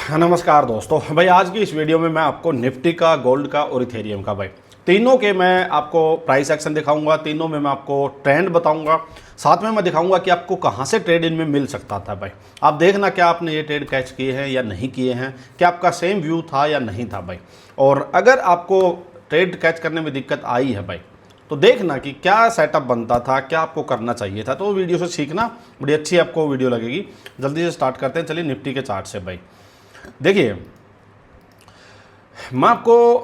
नमस्कार दोस्तों। भाई आज की इस वीडियो में मैं आपको निफ्टी का, गोल्ड का और इथेरियम का भाई तीनों के मैं आपको प्राइस एक्शन दिखाऊंगा। तीनों में मैं आपको ट्रेंड बताऊंगा, साथ में मैं दिखाऊंगा कि आपको कहां से ट्रेड इनमें मिल सकता था। भाई आप देखना क्या आपने ये ट्रेड कैच किए हैं या नहीं किए हैं, क्या आपका सेम व्यू था या नहीं था भाई। और अगर आपको ट्रेड कैच करने में दिक्कत आई है भाई तो देखना कि क्या सेटअप बनता था, क्या आपको करना चाहिए था। तो वीडियो से सीखना, बड़ी अच्छी आपको वीडियो लगेगी। जल्दी से स्टार्ट करते हैं। चलिए निफ्टी के चार्ट से भाई देखिए, मैं आपको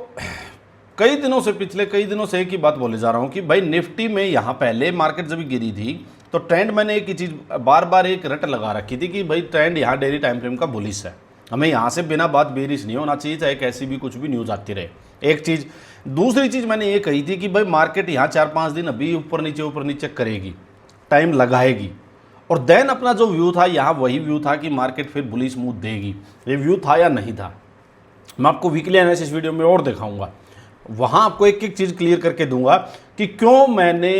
पिछले कई दिनों से एक ही बात बोले जा रहा हूं कि भाई निफ्टी में यहाँ पहले मार्केट जब गिरी थी तो ट्रेंड मैंने एक ही चीज़ बार बार एक रट लगा रखी थी कि भाई ट्रेंड यहाँ डेली टाइम फ्रेम का बुलिश है, हमें यहाँ से बिना बात बेरिश नहीं होना चाहिए, चाहे कैसी भी कुछ भी न्यूज़ आती रहे। एक चीज़। दूसरी चीज़ मैंने ये कही थी कि भाई मार्केट यहाँ 4-5 दिन अभी ऊपर नीचे करेगी, टाइम लगाएगी। और देन अपना जो व्यू था यहाँ वही व्यू था कि मार्केट फिर बुलिश मूव देगी। ये व्यू था या नहीं था, मैं आपको वीकली एनालिसिस वीडियो में और दिखाऊंगा। वहाँ आपको एक एक चीज़ क्लियर करके दूंगा कि क्यों मैंने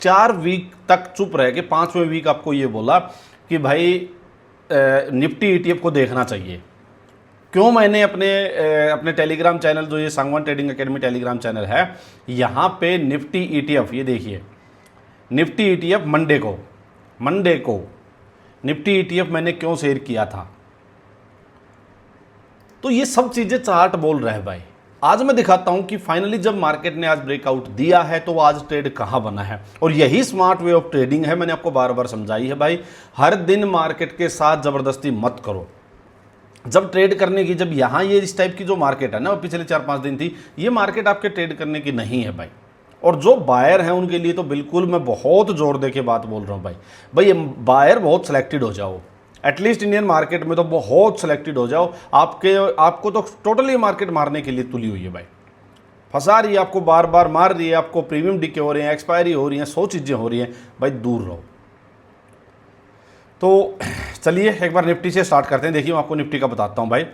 4 वीक तक चुप रह के 5वें वीक आपको ये बोला कि भाई निफ्टी ईटीएफ को देखना चाहिए। क्यों मैंने अपने टेलीग्राम चैनल, जो ये Sangwan trading academy Telegram channel है, यहाँ पे निफ्टी ईटीएफ, ये देखिए निफ्टी ईटीएफ मंडे को निफ्टी ईटीएफ मैंने क्यों शेयर किया था। तो ये सब चीजें चार्ट बोल रहे हैं भाई। आज मैं दिखाता हूं कि फाइनली जब मार्केट ने आज ब्रेकआउट दिया है तो आज ट्रेड कहां बना है, और यही स्मार्ट वे ऑफ ट्रेडिंग है। मैंने आपको बार बार समझाई है भाई, हर दिन मार्केट के साथ जबरदस्ती मत करो। जब ट्रेड करने की, जब यहां ये इस टाइप की जो मार्केट है ना, पिछले 4-5 दिन थी, ये मार्केट आपके ट्रेड करने की नहीं है भाई। और जो बायर हैं उनके लिए तो बिल्कुल मैं बहुत जोर दे के बात बोल रहा हूँ भाई ये बायर बहुत सिलेक्टेड हो जाओ। एटलीस्ट इंडियन मार्केट में तो बहुत सिलेक्टेड हो जाओ। आपको तो टोटली मार्केट मारने के लिए तुली हुई है भाई, फंसा रही है आपको, बार बार मार रही है आपको, प्रीमियम डिके हो रहे हैं, एक्सपायरी हो रही हैं, 100 चीज़ें हो रही हैं भाई, दूर रहो। तो चलिए एक बार निफ्टी से स्टार्ट करते हैं। देखिए मैं आपको निफ्टी का बताता हूँ भाई।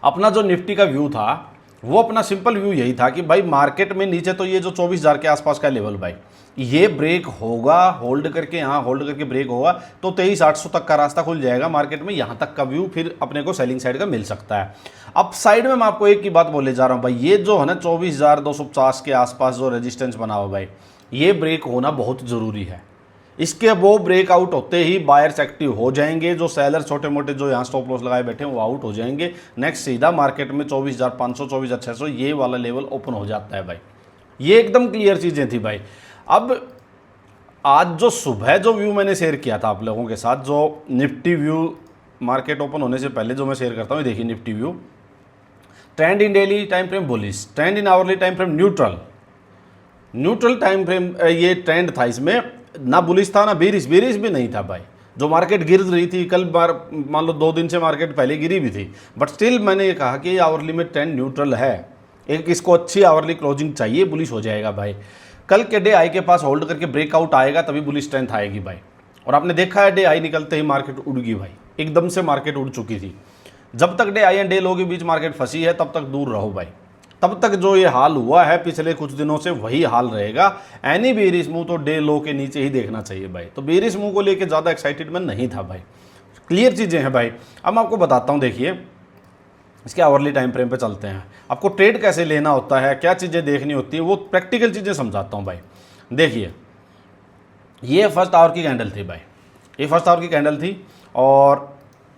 अपना जो निफ्टी का व्यू था वो अपना सिंपल व्यू यही था कि भाई मार्केट में नीचे तो ये जो 24,000 के आसपास का लेवल भाई ये ब्रेक होगा, होल्ड करके यहाँ होल्ड करके ब्रेक होगा तो 23,800 तक का रास्ता खुल जाएगा मार्केट में। यहाँ तक का व्यू फिर अपने को सेलिंग साइड का मिल सकता है। अप साइड में मैं आपको एक ही बात बोले जा रहा हूँ भाई, ये जो है ना 24,250 के आसपास जो रेजिस्टेंस बना हुआ भाई, ये ब्रेक होना बहुत ज़रूरी है। इसके वो ब्रेकआउट होते ही बायर्स एक्टिव हो जाएंगे, जो सेलर छोटे मोटे जो यहाँ स्टॉप लॉस लगाए बैठे हैं वो आउट हो जाएंगे। नेक्स्ट सीधा मार्केट में 24,500 24,600 ये वाला लेवल ओपन हो जाता है भाई। ये एकदम क्लियर चीज़ें थी भाई। अब आज जो सुबह जो व्यू मैंने शेयर किया था आप लोगों के साथ, जो निफ्टी व्यू मार्केट ओपन होने से पहले जो मैं शेयर करता हूँ, देखिए Nifty view, trend in daily time frame bullish, trend in hourly time frame neutral time frame, ये ट्रेंड था। इसमें ना बुलिश था ना बेरिश भी नहीं था भाई। जो मार्केट गिर रही थी कल, मान लो 2 दिन से मार्केट पहले गिरी भी थी, बट स्टिल मैंने ये कहा कि आवरली में ट्रेंड न्यूट्रल है, एक इसको अच्छी आवरली क्लोजिंग चाहिए, बुलिश हो जाएगा भाई। कल के डे आई के पास होल्ड करके ब्रेकआउट आएगा तभी बुलिश स्ट्रेंथ आएगी भाई। और आपने देखा है डे आई निकलते ही मार्केट उड़ गई भाई, एकदम से मार्केट उड़ चुकी थी। जब तक डे आई एंड डे लो के बीच मार्केट फंसी है तब तक दूर रहो भाई। तब तक जो ये हाल हुआ है पिछले कुछ दिनों से वही हाल रहेगा। एनी बेरिश मूव तो डे लो के नीचे ही देखना चाहिए भाई। तो बेरिश मूव को लेके ज़्यादा एक्साइटेड मैं नहीं था भाई, क्लियर चीज़ें हैं भाई। अब मैं आपको बताता हूँ, देखिए इसके आवरली टाइम फ्रेम पे चलते हैं। आपको ट्रेड कैसे लेना होता है, क्या चीज़ें देखनी होती है, वो प्रैक्टिकल चीज़ें समझाता हूँ भाई। देखिए ये फर्स्ट आवर की कैंडल थी भाई, ये फर्स्ट आवर की कैंडल थी, और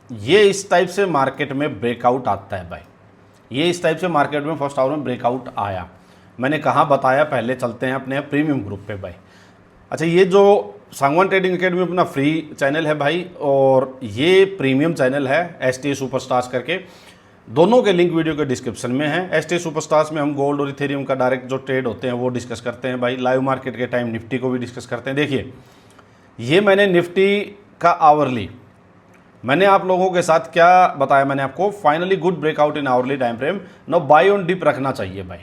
ये इस टाइप से मार्केट में ब्रेकआउट आता है भाई। ये इस टाइप से मार्केट में फर्स्ट आवर में ब्रेकआउट आया। मैंने कहाँ बताया, पहले चलते हैं अपने प्रीमियम ग्रुप पे भाई। अच्छा, ये जो सांगवान ट्रेडिंग एकेडमी अपना फ्री चैनल है भाई, और ये प्रीमियम चैनल है STA सुपरस्टार्स करके। दोनों के लिंक वीडियो के डिस्क्रिप्शन में है। STA सुपरस्टार्स में हम गोल्ड और इथेरियम का डायरेक्ट जो ट्रेड होते हैं वो डिस्कस करते हैं भाई। लाइव मार्केट के टाइम निफ्टी को भी डिस्कस करते हैं। देखिए ये मैंने निफ्टी का आवरली, मैंने आप लोगों के साथ क्या बताया, मैंने आपको finally good breakout in hourly time frame, no buy on dip रखना चाहिए भाई,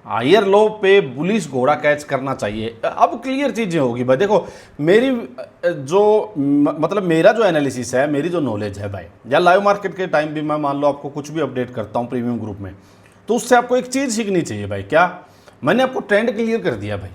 हायर लो पे बुलिश घोड़ा कैच करना चाहिए। अब क्लियर चीज़ें होगी भाई। देखो मेरी जो मतलब मेरा जो एनालिसिस है, मेरी जो नॉलेज है भाई, या लाइव मार्केट के टाइम भी मैं मान लो आपको कुछ भी अपडेट करता हूँ प्रीमियम ग्रुप में, तो उससे आपको एक चीज़ सीखनी चाहिए भाई। क्या? मैंने आपको ट्रेंड क्लियर कर दिया भाई।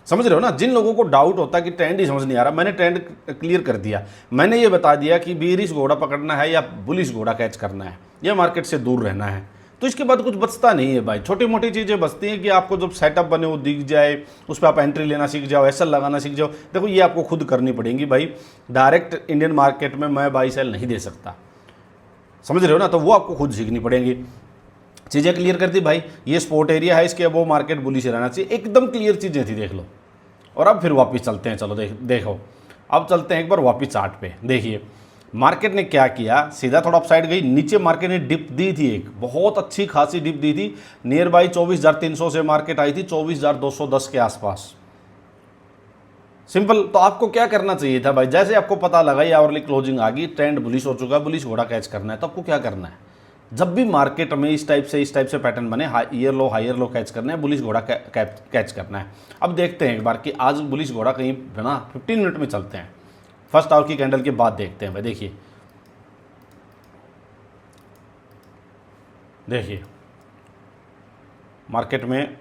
समझ रहे हो ना। जिन लोगों को डाउट होता है कि ट्रेंड ही समझ नहीं आ रहा, मैंने ट्रेंड क्लियर कर दिया। मैंने ये बता दिया कि बीरिश घोड़ा पकड़ना है या बुलिश घोड़ा कैच करना है या मार्केट से दूर रहना है। तो इसके बाद कुछ बचता नहीं है भाई। छोटी मोटी चीज़ें बचती हैं कि आपको जब सेटअप बने वो दिख जाए, उस पर आप एंट्री लेना सीख जाओ, एसएल लगाना सीख जाओ। देखो ये आपको खुद करनी पड़ेगी भाई। डायरेक्ट इंडियन मार्केट में मैं बाई सेल नहीं दे सकता, समझ रहे हो ना। तो वो आपको खुद सीखनी पड़ेगी। चीज़ें क्लियर कर दी भाई। ये स्पोर्ट एरिया है, इसके अब वो मार्केट बुलिश रहना चाहिए, एकदम क्लियर चीज़ें थी, देख लो। और अब फिर वापस चलते हैं, चलो देखो अब चलते हैं एक बार वापस चार्ट पे। देखिए मार्केट ने क्या किया, सीधा थोड़ा अपसाइड गई, नीचे मार्केट ने डिप दी थी, एक बहुत अच्छी खासी डिप दी थी। नियर बाई 24,300 से मार्केट आई थी 24,210 के आसपास। सिंपल। तो आपको क्या करना चाहिए था भाई, जैसे आपको पता लगा ये आवरली क्लोजिंग आ गई, ट्रेंड बुलिश हो चुका है, बुलिश घोड़ा कैच करना है, तो आपको क्या करना है, जब भी मार्केट में इस टाइप से पैटर्न बने, हायर लो कैच करना है, बुलिश घोड़ा कैच करना है। अब देखते हैं एक बार कि आज बुलिश घोड़ा कहीं बना। 15 मिनट में चलते हैं, फर्स्ट आवर की कैंडल के बाद देखते हैं भाई। देखिए मार्केट में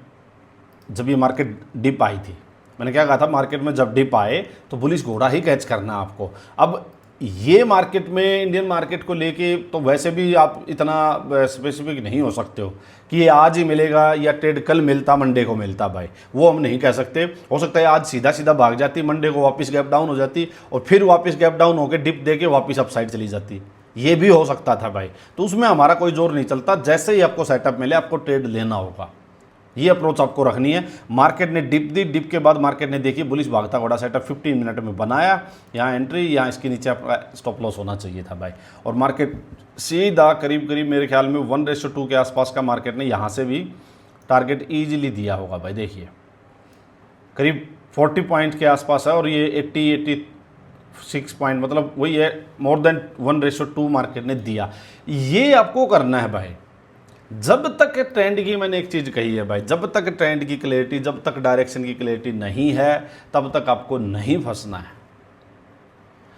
जब ये मार्केट डिप आई थी, मैंने क्या कहा था, मार्केट में जब डिप आए तो बुलिश घोड़ा ही कैच करना आपको। अब ये मार्केट में इंडियन मार्केट को लेके तो वैसे भी आप इतना स्पेसिफिक नहीं हो सकते हो कि ये आज ही मिलेगा या ट्रेड कल मिलता, मंडे को मिलता भाई, वो हम नहीं कह सकते। हो सकता है आज सीधा सीधा भाग जाती, मंडे को वापस गैप डाउन हो जाती और फिर वापस गैप डाउन होकर डिप दे के वापस अप साइड चली जाती, ये भी हो सकता था भाई। तो उसमें हमारा कोई जोर नहीं चलता, जैसे ही आपको सेटअप मिले आपको ट्रेड लेना होगा, ये अप्रोच आपको रखनी है। मार्केट ने डिप दी, डिप के बाद मार्केट ने देखिए बुलिश भागता घोड़ा सेटअप 15 मिनट में बनाया, यहाँ एंट्री, यहाँ इसके नीचे आपका स्टॉप लॉस होना चाहिए था भाई। और मार्केट सीधा करीब मेरे ख्याल में 1:2 के आसपास का मार्केट ने यहाँ से भी टारगेट ईजिली दिया होगा भाई। देखिए करीब 40 पॉइंट के आसपास है और ये 86 पॉइंट, मतलब वही है, मोर देन 1:2 मार्केट ने दिया। ये आपको करना है भाई। जब तक ट्रेंड की, मैंने एक चीज़ कही है भाई, जब तक ट्रेंड की क्लैरिटी, जब तक डायरेक्शन की क्लैरिटी नहीं है, तब तक आपको नहीं फंसना है।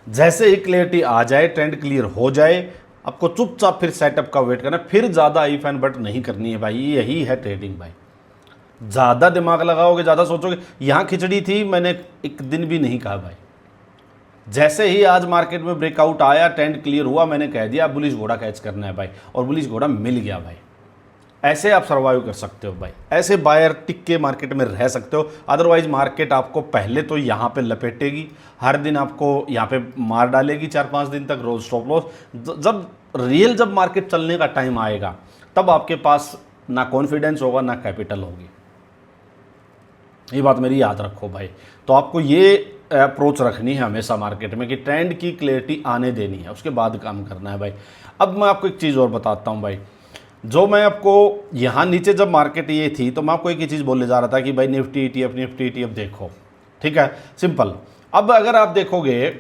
जैसे ही क्लैरिटी आ जाए, ट्रेंड क्लियर हो जाए, आपको चुपचाप फिर सेटअप का वेट करना है, फिर ज़्यादा इफ एंड बट नहीं करनी है भाई। यही है ट्रेडिंग भाई। ज़्यादा दिमाग लगाओगे, ज़्यादा सोचोगे, यहाँ खिचड़ी थी, मैंने एक दिन भी नहीं कहा भाई। जैसे ही आज मार्केट में ब्रेकआउट आया, ट्रेंड क्लियर हुआ, मैंने कह दिया बुलिश घोड़ा कैच करना है भाई, और बुलिश घोड़ा मिल गया भाई। ऐसे आप सर्वाइव कर सकते हो भाई, ऐसे बायर टिक के मार्केट में रह सकते हो। अदरवाइज मार्केट आपको पहले तो यहाँ पे लपेटेगी, हर दिन आपको यहाँ पे मार डालेगी 4-5 दिन तक, रोज स्टॉप लॉस। जब मार्केट चलने का टाइम आएगा, तब आपके पास ना कॉन्फिडेंस होगा ना कैपिटल होगी। ये बात मेरी याद रखो भाई। तो आपको ये अप्रोच रखनी है हमेशा मार्केट में कि ट्रेंड की क्लैरिटी आने देनी है, उसके बाद काम करना है भाई। अब मैं आपको एक चीज़ और बताता हूँ भाई, जो मैं आपको यहाँ नीचे जब मार्केट ये थी तो मैं आपको एक ही चीज़ बोलने जा रहा था कि भाई निफ्टी ETF देखो, ठीक है, सिंपल। अब अगर आप देखोगे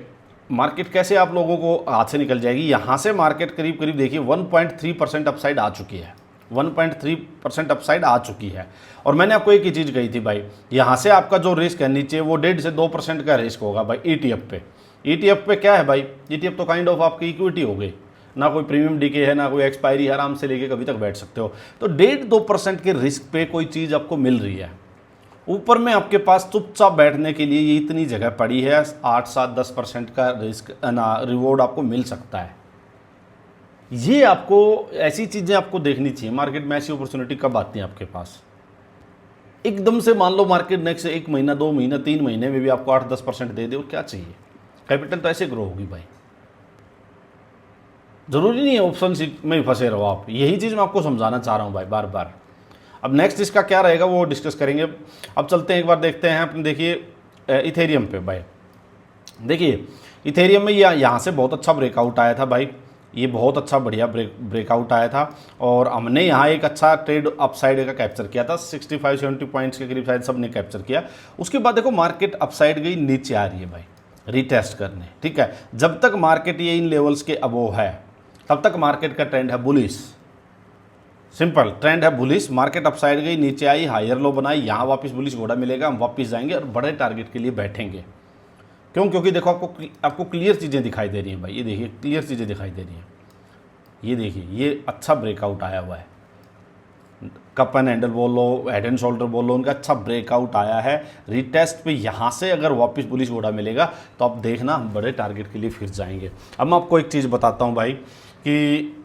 मार्केट कैसे आप लोगों को हाथ से निकल जाएगी, यहाँ से मार्केट करीब देखिए 1.3% अपसाइड आ चुकी है, 1.3% अपसाइड आ चुकी है। और मैंने आपको एक ही चीज़ कही थी भाई, यहाँ से आपका जो रिस्क है नीचे, वो 1.5 से 2% का रिस्क होगा भाई ETF पे। ETF पे क्या है भाई, ETF तो काइंड ऑफ आपकी इक्विटी हो गई, ना कोई प्रीमियम डीके है, ना कोई एक्सपायरी है, आराम से लेके कभी तक बैठ सकते हो। तो 1.5-2% के रिस्क पे कोई चीज़ आपको मिल रही है, ऊपर में आपके पास चुपचाप बैठने के लिए ये इतनी जगह पड़ी है, 8-7-10% का रिस्क ना रिवॉर्ड आपको मिल सकता है। ये आपको ऐसी चीज़ें आपको देखनी चाहिए मार्केट में। ऐसी अपॉर्चुनिटी कब आती है आपके पास, एकदम से मान लो मार्केट नेक्स्ट 1 महीना 2 महीना 3 महीने में भी आपको 8-10% दे दे, और क्या चाहिए, कैपिटल तो ऐसे ग्रो होगी भाई। ज़रूरी नहीं है ऑप्शन में फंसे रहो आप, यही चीज़ मैं आपको समझाना चाह रहा हूँ भाई बार बार। अब नेक्स्ट इसका क्या रहेगा वो डिस्कस करेंगे। अब चलते हैं एक बार देखते हैं अपने, देखिए इथेरियम पे भाई। देखिए इथेरियम में यहाँ से बहुत अच्छा ब्रेकआउट आया था भाई, ये बहुत अच्छा बढ़िया ब्रेकआउट आया था, और हमने यहाँ एक अच्छा ट्रेड अपसाइड का कैप्चर किया था, 65-70 पॉइंट्स के करीब शायद सबने कैप्चर किया। उसके बाद देखो मार्केट अपसाइड गई, नीचे आ रही है भाई रीटेस्ट करने, ठीक है। जब तक मार्केट ये इन लेवल्स के अबोव है, तब तक मार्केट का ट्रेंड है बुलिश, सिंपल ट्रेंड है बुलिश। मार्केट अपसाइड गई, नीचे आई, हायर लो बनाई, यहाँ वापस बुलिश घोड़ा मिलेगा, हम वापस जाएंगे और बड़े टारगेट के लिए बैठेंगे। क्यों, क्योंकि देखो आपको क्लियर चीज़ें दिखाई दे रही हैं भाई, ये देखिए क्लियर चीज़ें दिखाई दे रही हैं। ये देखिए ये अच्छा ब्रेकआउट आया हुआ है, कप एंड हैंडल बोल लो, हेड एंड शोल्डर बोल लो, उनका अच्छा ब्रेकआउट आया है। रीटेस्ट पे यहाँ से अगर वापस बुलिश घोड़ा मिलेगा तो आप देखना हम बड़े टारगेट के लिए फिर जाएंगे। अब मैं आपको एक चीज़ बताता हूँ भाई कि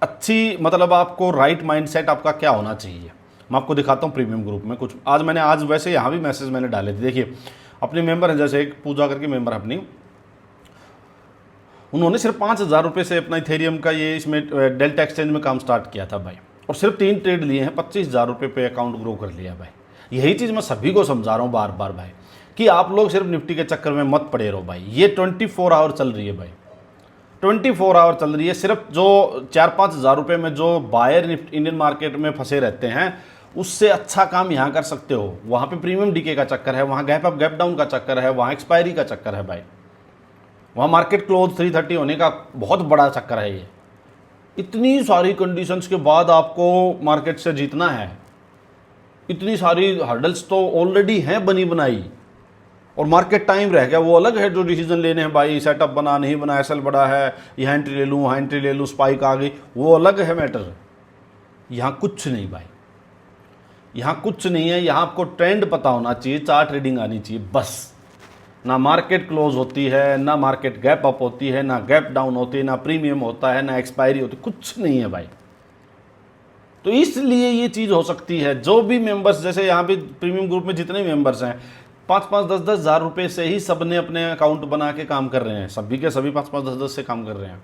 अच्छी मतलब आपको राइट माइंडसेट आपका क्या होना चाहिए। मैं आपको दिखाता हूँ प्रीमियम ग्रुप में कुछ आज वैसे यहाँ भी मैसेज मैंने डाले थे। देखिए अपने मेंबर हैं, जैसे एक पूजा करके मेंबर अपनी, उन्होंने सिर्फ 5,000 रुपये से अपना इथेरियम का ये इसमें डेल्टा एक्सचेंज में काम स्टार्ट किया था भाई, और सिर्फ 3 ट्रेड लिए हैं, 25,000 रुपये पे अकाउंट ग्रो कर लिया भाई। यही चीज़ मैं सभी को समझा रहा हूँ बार बार भाई कि आप लोग सिर्फ निफ्टी के चक्कर में मत पड़े रहो भाई। ये 24 आवर चल रही है भाई, 24 आवर चल रही है। सिर्फ जो 4-5 हज़ार रुपये में जो बायर इंडियन मार्केट में फंसे रहते हैं उससे अच्छा काम यहाँ कर सकते हो। वहाँ पे प्रीमियम डीके का चक्कर है, वहाँ गैप अप गैप डाउन का चक्कर है, वहाँ एक्सपायरी का चक्कर है भाई, वहाँ मार्केट क्लोज 330 होने का बहुत बड़ा चक्कर है। ये इतनी सारी कंडीशंस के बाद आपको मार्केट से जीतना है, इतनी सारी हर्डल्स तो ऑलरेडी हैं बनी बनाई, और मार्केट टाइम रह गया वो अलग है। जो डिसीजन लेने हैं भाई, सेटअप बना नहीं बना, एसएल बड़ा है, यहाँ एंट्री ले लूँ, वहाँ एंट्री ले लूँ, स्पाइक आ गई, वो अलग है मैटर। यहाँ कुछ नहीं भाई, यहाँ कुछ नहीं है। यहाँ आपको ट्रेंड पता होना चाहिए, चार्ट ट्रेडिंग आनी चाहिए बस। ना मार्केट क्लोज होती है, ना मार्केट गैप अप होती है, ना गैप डाउन होती है, ना प्रीमियम होता है, ना एक्सपायरी होती है, कुछ नहीं है भाई। तो इसलिए ये चीज़ हो सकती है। जो भी मेंबर्स, जैसे यहाँ पे प्रीमियम ग्रुप में जितने मेंबर्स हैं, 5-5, 10-10 हज़ार रुपये से ही सब ने अपने अकाउंट बना के काम कर रहे हैं, सभी के सभी 5-5, 10-10 से काम कर रहे हैं।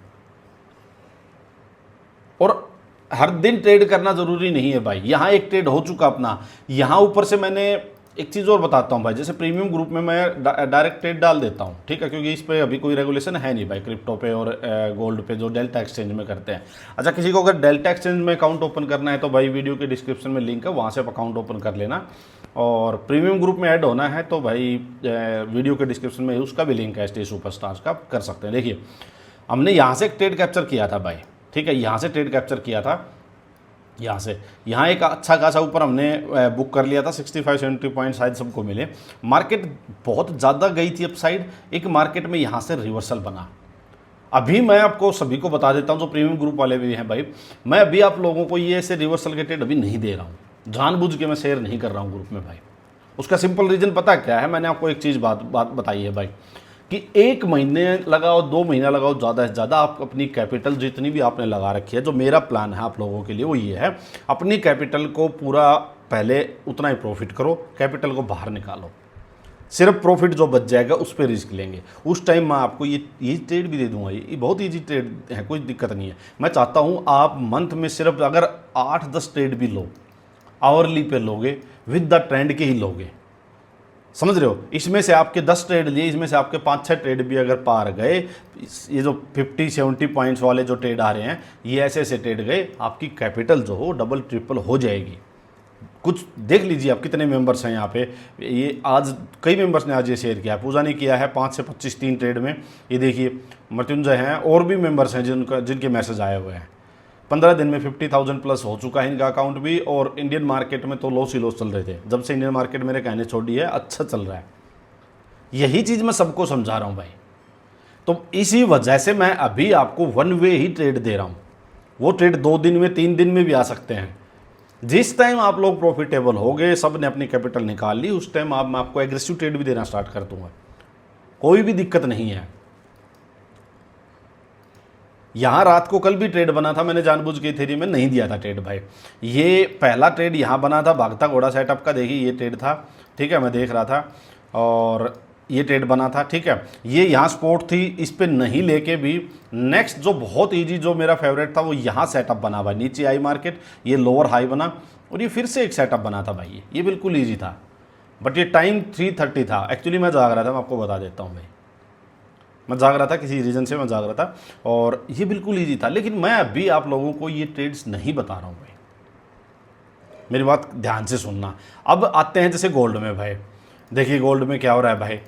और हर दिन ट्रेड करना ज़रूरी नहीं है भाई। यहाँ एक ट्रेड हो चुका अपना, यहाँ ऊपर से मैंने एक चीज़ और बताता हूँ भाई, जैसे प्रीमियम ग्रुप में मैं डायरेक्ट ट्रेड डाल देता हूँ, ठीक है, क्योंकि इस पर अभी कोई रेगुलेशन है नहीं भाई, क्रिप्टो पे और गोल्ड पे जो डेल्टा एक्सचेंज में करते हैं। अच्छा, किसी को अगर डेल्टा एक्सचेंज में अकाउंट ओपन करना है तो भाई वीडियो के डिस्क्रिप्शन में लिंक है, वहाँ से आप अकाउंट ओपन कर लेना। और प्रीमियम ग्रुप में ऐड होना है तो भाई वीडियो के डिस्क्रिप्शन में उसका भी लिंक है, ST सुपरस्टार्स का, कर सकते हैं। देखिए हमने यहाँ से एक ट्रेड कैप्चर किया था भाई, ठीक है, यहाँ से ट्रेड कैप्चर किया था, यहाँ से यहाँ एक अच्छा खासा ऊपर हमने बुक कर लिया था, 65-70 पॉइंट शायद सबको मिले। मार्केट बहुत ज़्यादा गई थी अपसाइड, एक मार्केट में यहाँ से रिवर्सल बना। अभी मैं आपको सभी को बता देता हूँ, जो प्रीमियम ग्रुप वाले भी हैं भाई, मैं अभी आप लोगों को ये ऐसे रिवर्सल के ट्रेड अभी नहीं दे रहा हूँ, जानबूझ के मैं शेयर नहीं कर रहा हूँ ग्रुप में भाई। उसका सिंपल रीज़न पता क्या है, मैंने आपको एक चीज़ बात बताई है भाई कि 1 महीने लगाओ, 2 महीना लगाओ, ज़्यादा से ज़्यादा आप अपनी कैपिटल जितनी भी आपने लगा रखी है, जो मेरा प्लान है आप लोगों के लिए वो ये है, अपनी कैपिटल को पूरा पहले उतना ही प्रॉफिट करो, कैपिटल को बाहर निकालो, सिर्फ प्रॉफिट जो बच जाएगा उस पर रिस्क लेंगे। उस टाइम मैं आपको ये ट्रेड भी दे दूंगा, ये बहुत ईजी ट्रेड है, कोई दिक्कत नहीं है। मैं चाहता हूँ आप मंथ में सिर्फ अगर 8-10 ट्रेड भी लो, आवरली पे लोगे, विद द ट्रेंड के ही लोगे, समझ रहे हो। इसमें से आपके 10 ट्रेड लिए, इसमें से आपके 5-6 ट्रेड भी अगर पार गए, ये जो 50-70 पॉइंट्स वाले जो ट्रेड आ रहे हैं, ये ऐसे ऐसे ट्रेड गए, आपकी कैपिटल जो हो डबल ट्रिपल हो जाएगी। कुछ देख लीजिए आप कितने मेंबर्स हैं यहाँ पे, ये आज कई मेंबर्स ने आज ये शेयर किया, पूजा ने किया है 5 से 25 3 ट्रेड में। ये देखिए मृत्युंजय हैं, और भी मेंबर्स हैं जिनके मैसेज आए हुए हैं। 15 दिन में 50,000 प्लस हो चुका है इनका अकाउंट भी, और इंडियन मार्केट में तो लॉस ही लॉस चल रहे थे। जब से इंडियन मार्केट मेरे कहने छोड़ी है, अच्छा चल रहा है। यही चीज़ मैं सबको समझा रहा हूँ भाई। तो इसी वजह से मैं अभी आपको 1 वे ही ट्रेड दे रहा हूँ। वो ट्रेड 2 दिन में 3 दिन में भी आ सकते हैं। जिस टाइम आप लोग प्रॉफिटेबल हो गए, सब ने अपनी कैपिटल निकाल ली, उस टाइम मैं आपको एग्रेसिव ट्रेड भी देना स्टार्ट कर दूंगा, कोई भी दिक्कत नहीं है। यहाँ रात को कल भी ट्रेड बना था, मैंने जानबूझ के थेरी में नहीं दिया था ट्रेड भाई। ये पहला ट्रेड यहाँ बना था भागता घोड़ा सेटअप का, देखिए ये ट्रेड था, ठीक है, मैं देख रहा था, और ये ट्रेड बना था, ठीक है। ये यहाँ स्पोर्ट थी, इस पर नहीं लेके भी नेक्स्ट जो बहुत ईजी जो मेरा फेवरेट था वो यहाँ सेटअप बना भाई। नीचे आई मार्केट, ये लोअर हाई बना, और ये फिर से एक सेटअप बना था भाई। ये बिल्कुल ईजी था, बट ये टाइम 3:30 था। एक्चुअली मैं जाग रहा था, मैं आपको बता देता हूँ भाई, मैं जाग रहा था, किसी रीज़न से मैं जाग रहा था, और ये बिल्कुल ईजी था। लेकिन मैं अभी आप लोगों को ये ट्रेड्स नहीं बता रहा हूँ भाई, मेरी बात ध्यान से सुनना। अब आते हैं जैसे गोल्ड में भाई, देखिए गोल्ड में क्या हो रहा है भाई।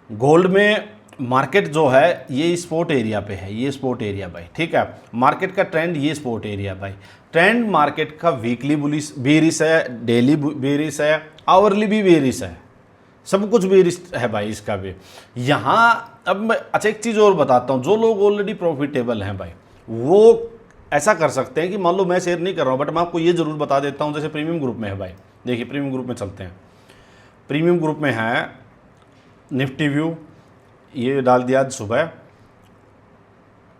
गोल्ड में मार्केट जो है ये स्पोर्ट एरिया पे है, ये स्पोर्ट एरिया भाई, ठीक है। मार्केट का ट्रेंड ये स्पोर्ट एरिया भाई। ट्रेंड मार्केट का वीकली बुलिश बेरिश है, डेली बेरिश है, आवरली भी बेरिश है, सब कुछ बेरिश है भाई इसका भी। यहाँ अब मैं अच्छा एक चीज़ और बताता हूँ, जो लोग ऑलरेडी प्रॉफिटेबल हैं भाई, वो ऐसा कर सकते हैं कि मान लो मैं शेयर नहीं कर रहा हूँ, बट मैं आपको ये जरूर बता देता हूँ, जैसे प्रीमियम ग्रुप में है भाई, देखिए प्रीमियम ग्रुप में चलते हैं। प्रीमियम ग्रुप में है निफ्टी व्यू, ये डाल दिया आज सुबह,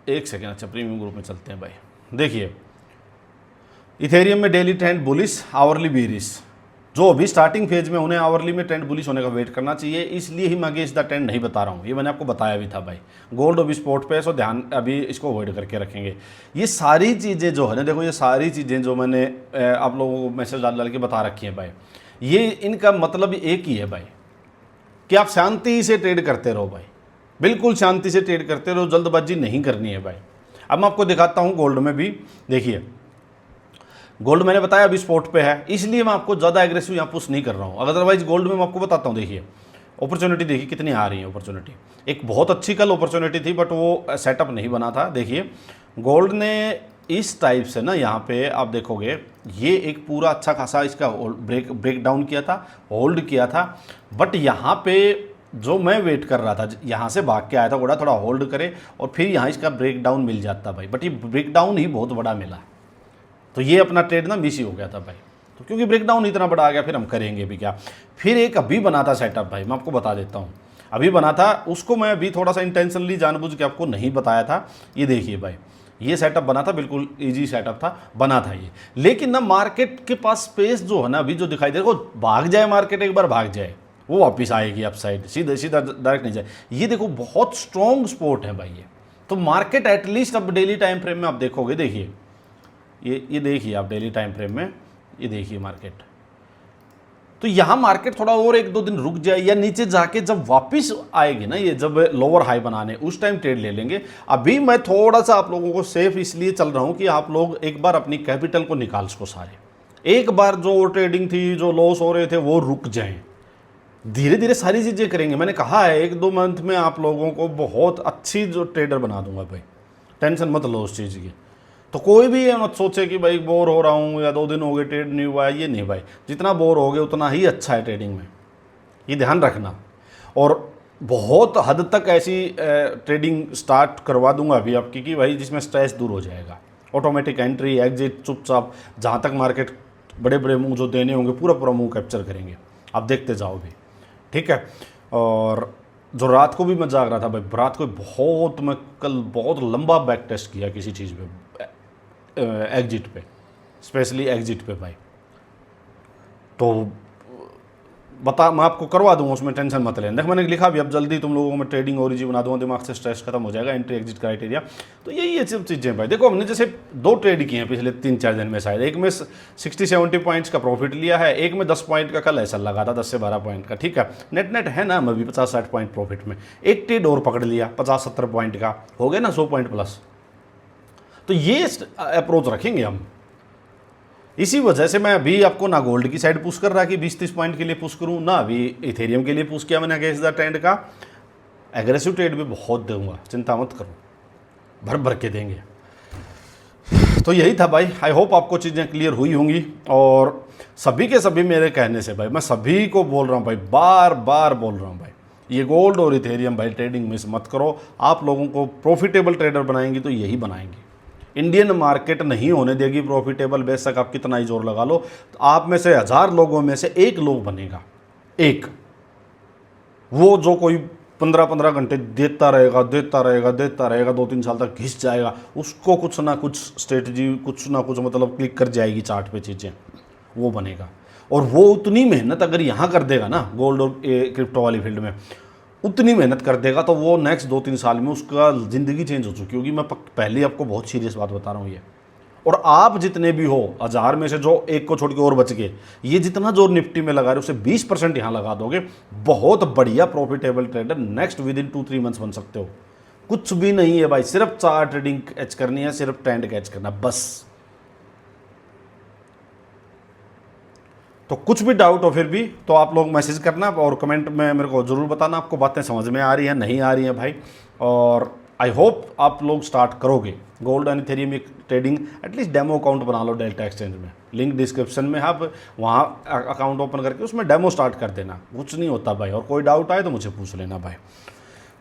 एक सेकेंड, अच्छा प्रीमियम ग्रुप में चलते हैं भाई। देखिए इथेरियम में daily trend bullish, hourly bearish, जो अभी स्टार्टिंग फेज में उन्हें आवरली में ट्रेंड बुलिश होने का वेट करना चाहिए, इसलिए ही मैं अगेंस्ट द ट्रेंड नहीं बता रहा हूँ, ये मैंने आपको बताया भी था भाई। गोल्ड अभी स्पॉट पे है, सो ध्यान अभी इसको अवॉइड करके रखेंगे। ये सारी चीज़ें जो है ना, देखो ये सारी चीज़ें जो मैंने आप लोगों को मैसेज डाल के बता रखी हैं भाई, ये इनका मतलब एक ही है भाई कि आप शांति से ट्रेड करते रहो भाई, बिल्कुल शांति से ट्रेड करते रहो, जल्दबाजी नहीं करनी है भाई। अब मैं आपको दिखाता हूँ गोल्ड में भी, देखिए गोल्ड मैंने बताया अभी स्पॉट पे है, इसलिए मैं आपको ज़्यादा एग्रेसिव यहाँ पुश नहीं कर रहा हूँ। अदरवाइज गोल्ड में मैं आपको बताता हूँ, देखिए अपॉर्चुनिटी देखिए कितनी आ रही है अपॉर्चुनिटी। एक बहुत अच्छी कल अपॉर्चुनिटी थी, बट वो सेटअप नहीं बना था। देखिए गोल्ड ने इस टाइप से ना, यहाँ पे आप देखोगे ये एक पूरा अच्छा खासा इसका ब्रेक डाउन किया था, होल्ड किया था, बट यहाँ पे जो मैं वेट कर रहा था, यहाँ से भाग के आया था घोड़ा, थोड़ा होल्ड करे और फिर यहाँ इसका ब्रेक डाउन मिल जाता भाई, बट ये ब्रेक डाउन ही बहुत बड़ा मिला, तो ये अपना ट्रेड ना मिस ही हो गया था भाई। तो क्योंकि ब्रेकडाउन इतना बड़ा आ गया, फिर हम करेंगे भी क्या। फिर एक अभी बना था सेटअप भाई, मैं आपको बता देता हूँ, अभी बना था, उसको मैं अभी थोड़ा सा इंटेंशनली जानबूझ के आपको नहीं बताया था। ये देखिए भाई, ये सेटअप बना था, बिल्कुल इजी सेटअप था, बना था ये, लेकिन ना मार्केट के पास स्पेस जो है ना अभी जो दिखाई दे, वो भाग जाए मार्केट, एक बार भाग जाए वो वापस आएगी अपसाइड, सीधा सीधा डायरेक्ट नहीं जाए। ये देखो बहुत स्ट्रॉन्ग स्पोर्ट है भाई ये, तो मार्केट एटलीस्ट अब डेली टाइम फ्रेम में आप देखोगे, देखिए ये देखिए आप डेली टाइम फ्रेम में, ये देखिए मार्केट, तो यहाँ मार्केट थोड़ा और एक दो दिन रुक जाए या नीचे जाके जब वापस आएगी ना, ये जब लोअर हाई बनाने, उस टाइम ट्रेड ले लेंगे। अभी मैं थोड़ा सा आप लोगों को सेफ इसलिए चल रहा हूँ कि आप लोग एक बार अपनी कैपिटल को निकाल सको सारे, एक बार जो ट्रेडिंग थी, जो लॉस हो रहे थे वो रुक जाएं, धीरे धीरे सारी चीज़ें करेंगे। मैंने कहा है 1-2 मंथ में आप लोगों को बहुत अच्छी जो ट्रेडर बना दूंगा भाई, टेंशन मत लो उस चीज़ की। तो कोई भी ये मत सोचे कि भाई बोर हो रहा हूँ या 2 दिन हो गए ट्रेड नहीं हुआ है, ये नहीं भाई, जितना बोर हो गए उतना ही अच्छा है ट्रेडिंग में, ये ध्यान रखना। और बहुत हद तक ऐसी ट्रेडिंग स्टार्ट करवा दूंगा अभी आपकी कि भाई जिसमें स्ट्रेस दूर हो जाएगा, ऑटोमेटिक एंट्री एग्जिट, चुपचाप जहाँ तक मार्केट बड़े बड़े मूव जो देने होंगे पूरा पूरा मूव कैप्चर करेंगे, आप देखते जाओ भी, ठीक है। और जो रात को भी मैं जाग रहा था भाई, रात को बहुत, मैं कल बहुत लंबा बैक टेस्ट किया किसी चीज़ पे, एग्जिट पे, स्पेशली एग्जिट पे भाई, तो बता मैं आपको करवा दूंगा, उसमें टेंशन मत लेना। देख मैंने लिखा भी अब जल्दी तुम लोगों को मैं ट्रेडिंग ओरिजी बना दूंगा, दिमाग से स्ट्रेस खत्म हो जाएगा, एंट्री एग्जिट क्राइटेरिया। तो यही सब चीज़ें भाई। देखो हमने जैसे 2 ट्रेड किए हैं पिछले 3-4 दिन में, शायद एक में 60-70 पॉइंट्स का प्रॉफिट लिया है, एक में 10 पॉइंट का कल ऐसा लगा था, 10 से 12 पॉइंट का, ठीक है, नेट है ना, मैं भी 50-60 पॉइंट प्रॉफिट में। एक ट्रेड और पकड़ लिया 50-70 पॉइंट का, हो गए ना 100 पॉइंट प्लस। तो ये अप्रोच रखेंगे हम, इसी वजह से मैं अभी आपको ना गोल्ड की साइड पुश कर रहा कि 20-30 पॉइंट के लिए पुश करूं, ना अभी इथेरियम के लिए पुश किया मैंने अगेंस्ट द ट्रेंड का। एग्रेसिव ट्रेड भी बहुत दूंगा, चिंता मत करो, भर भर के देंगे। तो यही था भाई, आई होप आपको चीज़ें क्लियर हुई होंगी। और सभी के सभी मेरे कहने से भाई, मैं सभी को बोल रहा हूँ भाई, बार बार बोल रहा हूँ भाई, ये गोल्ड और इथेरियम भाई ट्रेडिंग मिस मत करो। आप लोगों को प्रॉफिटेबल ट्रेडर बनाएंगी तो यही बनाएंगी। इंडियन मार्केट नहीं होने देगी प्रॉफिटेबल, बेशक आप कितना ही जोर लगा लो, तो आप में से 1000 लोगों में से 1 लोग बनेगा, एक, वो जो कोई 15-15 घंटे देता रहेगा 2-3 साल तक घिस जाएगा, उसको कुछ ना कुछ स्ट्रेटजी, कुछ ना कुछ मतलब क्लिक कर जाएगी चार्ट पे चीज़ें, वो बनेगा। और वो उतनी मेहनत अगर यहाँ कर देगा ना गोल्ड और क्रिप्टो वाली फील्ड में, उतनी मेहनत कर देगा, तो वो नेक्स्ट 2-3 साल में उसका ज़िंदगी चेंज हो चुकी होगी। मैं पहले आपको बहुत सीरियस बात बता रहा हूँ ये। और आप जितने भी हो 1000 में से जो एक को छोड़ के और बच गए, ये जितना जोर निफ्टी में लगा रहे उससे 20% यहाँ लगा दोगे, बहुत बढ़िया profitable trader next with in 2-3 months बन सकते हो। कुछ भी नहीं है भाई, सिर्फ चार्ट ट्रेडिंग कैच करनी है, सिर्फ ट्रेंड कैच करना बस। तो कुछ भी डाउट हो फिर भी तो आप लोग मैसेज करना और कमेंट में मेरे को ज़रूर बताना आपको बातें समझ में आ रही हैं नहीं आ रही हैं भाई। और आई होप आप लोग स्टार्ट करोगे गोल्ड एंड इथेरियम एक ट्रेडिंग, एटलीस्ट डेमो अकाउंट बना लो डेल्टा एक्सचेंज में, लिंक डिस्क्रिप्शन में, आप वहाँ अकाउंट ओपन करके उसमें डेमो स्टार्ट कर देना, कुछ नहीं होता भाई। और कोई डाउट आए तो मुझे पूछ लेना भाई।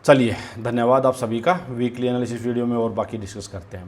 चलिए धन्यवाद आप सभी का, वीकली एनालिसिस वीडियो में और बाकी डिस्कस करते हैं भाई।